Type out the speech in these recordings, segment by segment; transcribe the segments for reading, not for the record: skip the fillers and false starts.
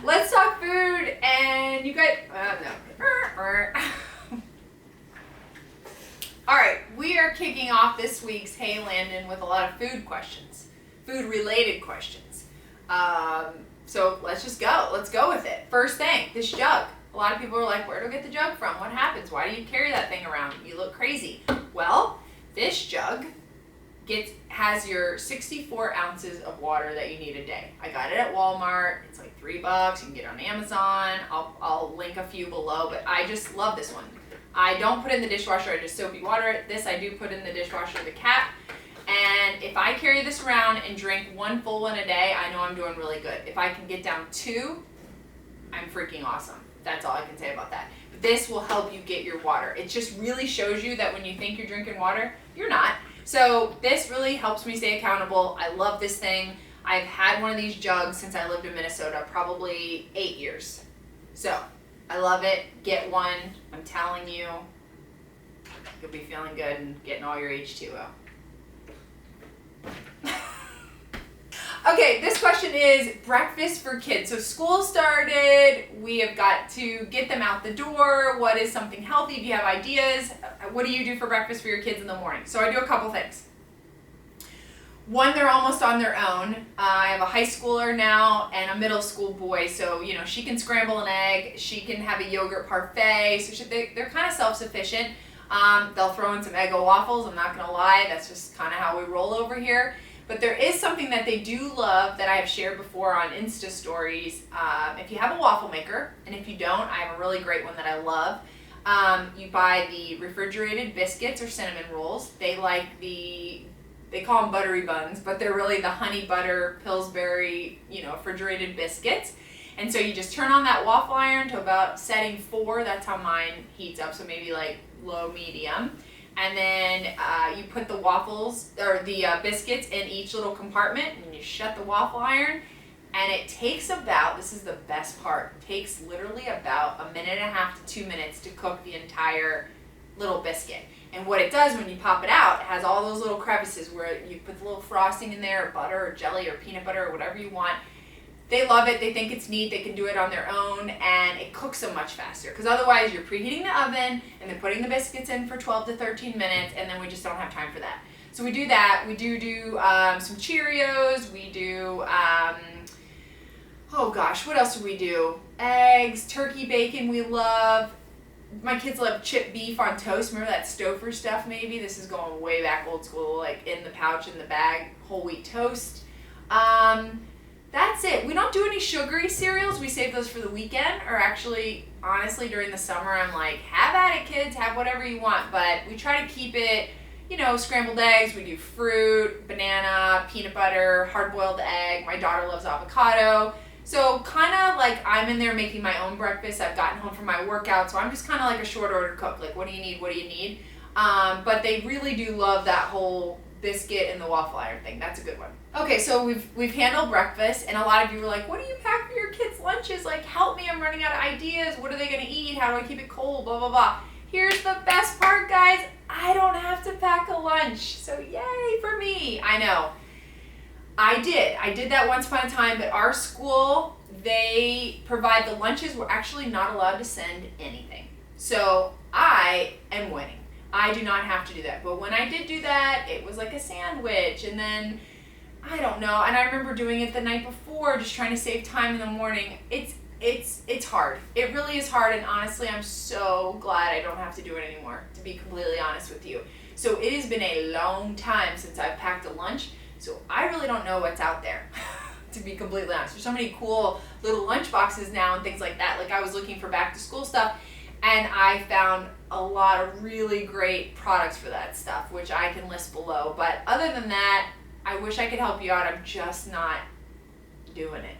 Let's talk food, and you guys, no. All right, we are kicking off this week's Hey Landyn with a lot of food questions, food-related questions. So let's just go. Let's go with it. First thing, this jug. A lot of people are like, where do I get the jug from? What happens? Why do you carry that thing around? You look crazy. Well, this jug has your 64 ounces of water that you need a day. I got it at Walmart. It's like $3. You can get it on Amazon. I'll link a few below, but I just love this one. I don't put it in the dishwasher. I just soapy water it. This I do put in the dishwasher, the cap. And if I carry this around and drink one full one a day, I know I'm doing really good. If I can get down 2, I'm freaking awesome. That's all I can say about that. But this will help you get your water. It just really shows you that when you think you're drinking water, you're not. So this really helps me stay accountable. I love this thing. I've had one of these jugs since I lived in Minnesota, probably 8 years. So I love it. Get one. I'm telling you, you'll be feeling good and getting all your H2O. Okay, this question is breakfast for kids. So school started, we have got to get them out the door. What is something healthy? Do you have ideas? What do you do for breakfast for your kids in the morning? So I do a couple things. One, they're almost on their own. I have a high schooler now and a middle school boy, so she can scramble an egg, she can have a yogurt parfait, so they're kind of self-sufficient. They'll throw in some Eggo waffles, I'm not gonna lie, that's just kind of how we roll over here. But there is something that they do love that I have shared before on Insta stories. If you have a waffle maker, and if you don't, I have a really great one that I love. You buy the refrigerated biscuits or cinnamon rolls. They call them buttery buns, but they're really the honey butter Pillsbury, refrigerated biscuits. And so you just turn on that waffle iron to about setting 4. That's how mine heats up, so maybe like low medium. And then you put the waffles or the biscuits in each little compartment, and you shut the waffle iron. And it takes about, this is the best part, it takes literally about 1.5 minutes to 2 minutes to cook the entire little biscuit. And what it does when you pop it out, it has all those little crevices where you put the little frosting in there, or butter or jelly or peanut butter or whatever you want. They love it, they think it's neat, they can do it on their own, and it cooks so much faster. Because otherwise you're preheating the oven and then putting the biscuits in for 12 to 13 minutes, and then we just don't have time for that. So we do that. We do some Cheerios, we do, oh gosh, what else do we do? Eggs, turkey bacon we love. My kids love chipped beef on toast. Remember that Stouffer stuff maybe? This is going way back old school, like in the pouch, in the bag, whole wheat toast. That's it. We don't do any sugary cereals. We save those for the weekend, or actually, honestly, during the summer, I'm like, have at it, kids, have whatever you want. But we try to keep it, scrambled eggs. We do fruit, banana, peanut butter, hard-boiled egg. My daughter loves avocado. So kind of like I'm in there making my own breakfast. I've gotten home from my workout, so I'm just kind of like a short order cook. Like, what do you need? What do you need? But they really do love that whole biscuit and the waffle iron thing. That's a good one. Okay, so we've handled breakfast, and a lot of you were like, what do you pack for your kids' lunches? Like, help me, I'm running out of ideas. What are they gonna eat? How do I keep it cold? Blah, blah, blah. Here's the best part, guys. I don't have to pack a lunch. So yay for me. I know. I did that once upon a time, but our school, they provide the lunches. We're actually not allowed to send anything. So I am winning. I do not have to do that. But when I did do that, it was like a sandwich, and then I don't know. And I remember doing it the night before, just trying to save time in the morning. It's hard. It really is hard, and honestly, I'm so glad I don't have to do it anymore, to be completely honest with you. So it has been a long time since I've packed a lunch, so I really don't know what's out there, to be completely honest. There's so many cool little lunch boxes now and things like that. Like, I was looking for back to school stuff, and I found a lot of really great products for that stuff, which I can list below. But other than that, I wish I could help you out. I'm just not doing it.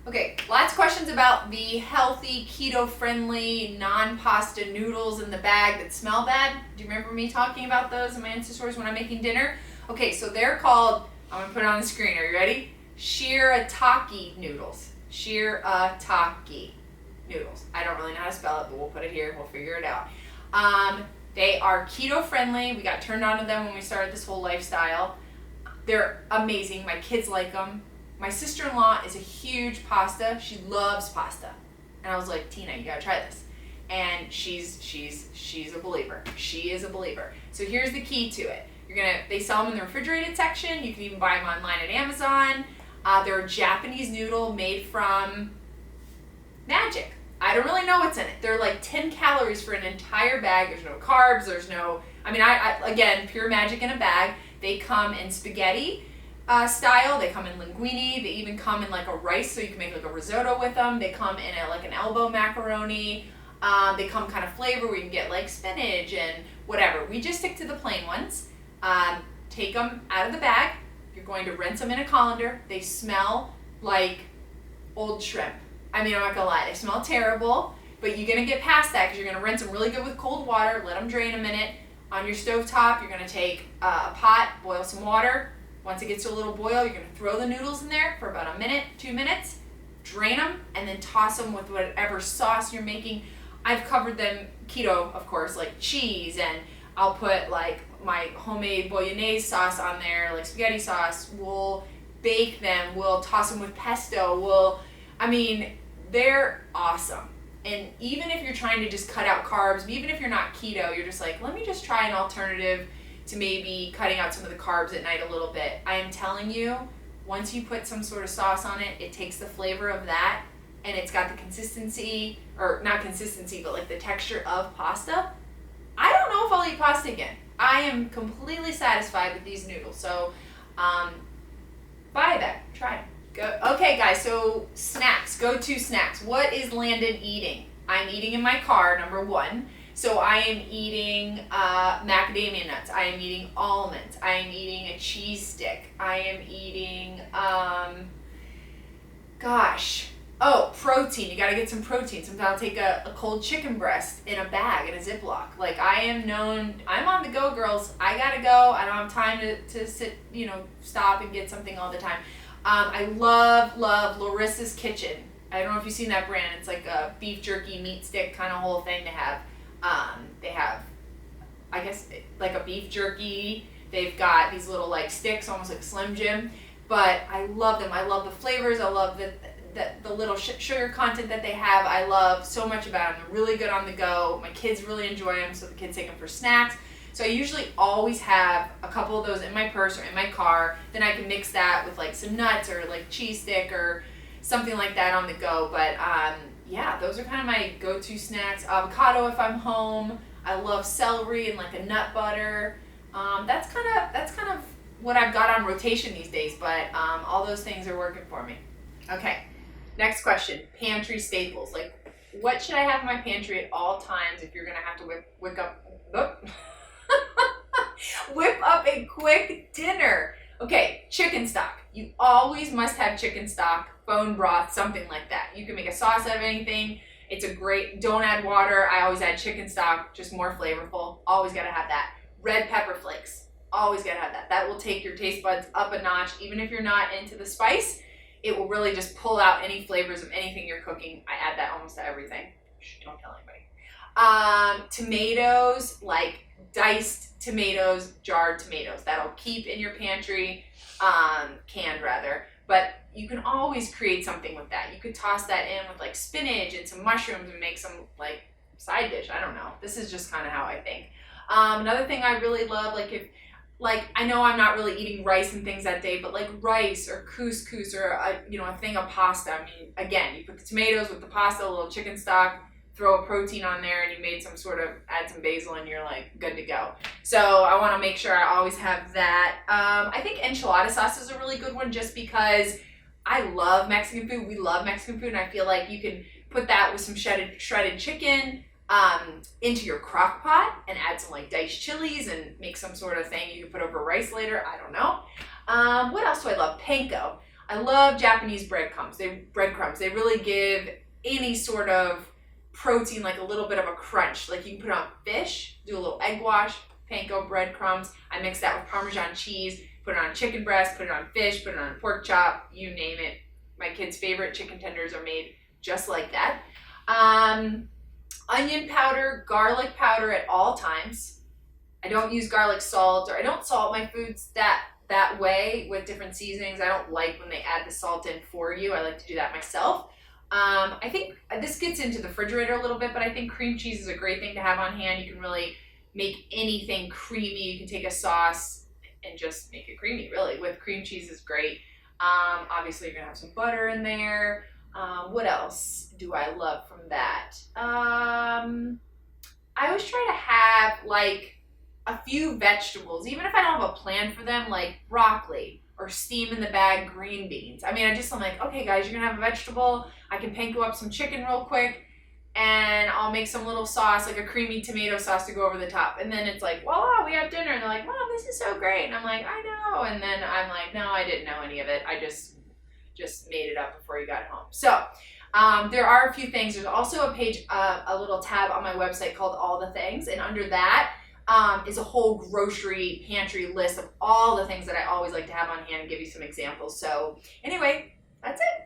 Okay, lots of questions about the healthy, keto-friendly, non-pasta noodles in the bag that smell bad. Do you remember me talking about those in my Insta stories when I'm making dinner? Okay, so they're called, I'm going to put it on the screen. Are you ready? Shirataki noodles. Shirataki noodles. I don't really know how to spell it, but we'll put it here. We'll figure it out. They are keto-friendly. We got turned on to them when we started this whole lifestyle. They're amazing. My kids like them. My sister-in-law is a huge pasta. She loves pasta. And I was like, Tina, you gotta try this. And she's a believer. She is a believer. So here's the key to it. They sell them in the refrigerated section. You can even buy them online at Amazon. They're a Japanese noodle made from magic. I don't really know what's in it. They're like 10 calories for an entire bag. There's no carbs. There's no, again, pure magic in a bag. They come in spaghetti style. They come in linguine. They even come in like a rice, so you can make like a risotto with them. They come in like an elbow macaroni. They come kind of flavor where you can get like spinach and whatever. We just stick to the plain ones. Take them out of the bag. You're going to rinse them in a colander. They smell like old shrimp. I'm not gonna lie, they smell terrible, but you're gonna get past that because you're gonna rinse them really good with cold water, let them drain a minute. On your stovetop, you're gonna take a pot, boil some water. Once it gets to a little boil, you're gonna throw the noodles in there for about a minute, 2 minutes, drain them, and then toss them with whatever sauce you're making. I've covered them keto, of course, like cheese, and I'll put like my homemade bolognese sauce on there, like spaghetti sauce. We'll bake them, we'll toss them with pesto, they're awesome. And even if you're trying to just cut out carbs, even if you're not keto, you're just like, let me just try an alternative to maybe cutting out some of the carbs at night a little bit. I am telling you, once you put some sort of sauce on it, it takes the flavor of that and it's got the consistency, or not consistency, but like the texture of pasta. I don't know if I'll eat pasta again. I am completely satisfied with these noodles. So buy them, try them. Okay guys, so snacks, go-to snacks. What is Landyn eating? I'm eating in my car, number one. So I am eating macadamia nuts. I am eating almonds. I am eating a cheese stick. I am eating, protein. You gotta get some protein. Sometimes I'll take a cold chicken breast in a bag, in a Ziploc. Like I'm on the go, girls. I gotta go. I don't have time to sit, stop and get something all the time. I love Larissa's Kitchen. I don't know if you've seen that brand. It's like a beef jerky meat stick kind of whole thing. They have, I guess, like a beef jerky. They've got these little like sticks, almost like Slim Jim. But I love them. I love the flavors. I love the little sugar content that they have. I love so much about them. They're really good on the go. My kids really enjoy them, so the kids take them for snacks. So I usually always have a couple of those in my purse or in my car. Then I can mix that with like some nuts or like cheese stick or something like that on the go. But yeah, those are kind of my go-to snacks. Avocado if I'm home. I love celery and like a nut butter. That's kind of what I've got on rotation these days. But all those things are working for me. Okay, next question. Pantry staples. Like, what should I have in my pantry at all times if you're gonna have to whip up a quick dinner? Okay, chicken stock. You always must have chicken stock, bone broth, something like that. You can make a sauce out of anything. It's a great, don't add water. I always add chicken stock, just more flavorful. Always gotta have that. Red pepper flakes. Always gotta have that. That will take your taste buds up a notch. Even if you're not into the spice, it will really just pull out any flavors of anything you're cooking. I add that almost to everything. Shh, don't tell anybody. Tomatoes, like diced tomatoes, jarred tomatoes. That'll keep in your pantry, canned rather. But you can always create something with that. You could toss that in with like spinach and some mushrooms and make some like side dish. I don't know. This is just kind of how I think. Another thing I really love, I know I'm not really eating rice and things that day, but like rice or couscous or a thing of pasta. I mean, again, you put the tomatoes with the pasta, a little chicken stock, throw a protein on there, and you made add some basil, and you're like good to go. So I want to make sure I always have that. I think enchilada sauce is a really good one just because I love Mexican food. We love Mexican food, and I feel like you can put that with some shredded chicken into your crock pot and add some like diced chilies and make some sort of thing you can put over rice later. I don't know. What else do I love? Panko. I love Japanese breadcrumbs. They really give any sort of protein, like a little bit of a crunch. Like you can put it on fish, do a little egg wash, panko breadcrumbs. I mix that with Parmesan cheese, put it on chicken breast, put it on fish, put it on a pork chop, you name it. My kids' favorite chicken tenders are made just like that. Onion powder, garlic powder at all times. I don't use garlic salt, or I don't salt my foods that that way with different seasonings. I don't like when they add the salt in for you. I like to do that myself. I think this gets into the refrigerator a little bit, but I think cream cheese is a great thing to have on hand. You can really make anything creamy. You can take a sauce and just make it creamy, really. With cream cheese is great. Obviously, you're gonna have some butter in there. What else do I love from that? I always try to have like a few vegetables, even if I don't have a plan for them, like broccoli or steam in the bag green beans. I mean, I'm like, okay guys, you're gonna have a vegetable. I can panko up some chicken real quick and I'll make some little sauce, like a creamy tomato sauce to go over the top. And then it's like, voila, we have dinner. And they're like, Mom, this is so great. And I'm like, I know. And then I'm like, no, I didn't know any of it. I just made it up before you got home. So there are a few things. There's also a page, a little tab on my website called All the Things. And under that is a whole grocery pantry list of all the things that I always like to have on hand and give you some examples. So anyway, that's it.